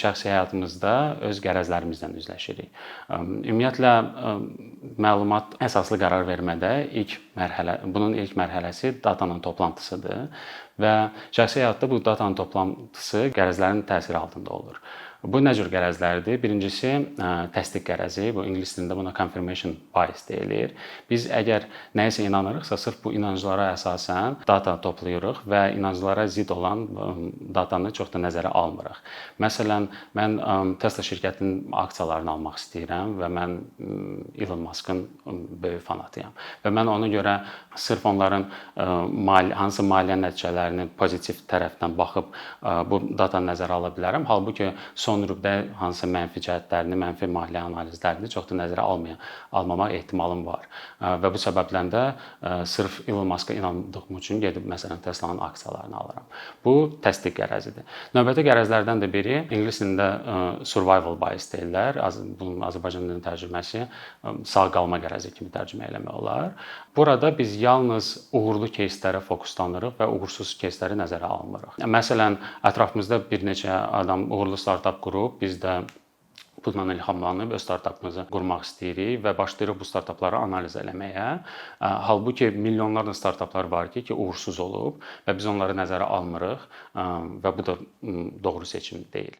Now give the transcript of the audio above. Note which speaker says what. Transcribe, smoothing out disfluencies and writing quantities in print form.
Speaker 1: şəxsi həyatımızda öz qərəzlərimizlə üzləşirik. Ümumiyyətlə məlumat əsaslı qərar vermədə bunun ilk mərhələsi datanın toplantısıdır və şəxsi həyatda bu datanın toplantısı qərəzlərin təsiri altında olur. Bu nə cür qərəzlərdir? Birincisi təsdiq qərəzi, bu ingilis dilində buna confirmation bias deyilir. Biz əgər nəyisə inanırıqsa, sırf bu inanclara əsasən data toplayırıq və inanclara zidd olan datanı çox da nəzərə almırıq. Məsələn, mən Tesla şirkətinin aksiyalarını almaq istəyirəm və mən Elon Musk'ın böyük fanatıyam. Və mən ona görə sırf onların hansı maliyyə nəticələrini pozitiv tərəfdən baxıb bu datanı nəzərə ala bilərəm. Halbuki son rübdə hansı mənfi cəhətlərini, mənfi maliyyə analizlərini çox da nəzərə almamaq ehtimalım var. Və bu səbəbdən də sırf Elon Musk'a inandığım üçün gedib məsələn Tesla'nın aksiyalarını alıram. Bu təsdiq qərəzidir. Növbəti qərəzlərdən də biri ingilis dilində survival bias deyirlər. Bunun Azərbaycan dilində tərcüməsi sağ qalma qərəzi kimi tərcümə eləmək olar. Burada biz yalnız uğurlu кейslərə fokuslanırıq və uğursuz keysləri nəzərə almırıq. Məsələn, ətrafımızda bir neçə adam uğurlu startap qurub, biz də bundan ilhamlanıb öz startapımızı qurmaq istəyirik və başlayırıq bu startapları analiz eləməyə. Halbuki milyonlarla startaplar var ki, uğursuz olub və biz onları nəzərə almırıq və bu da doğru seçim deyil.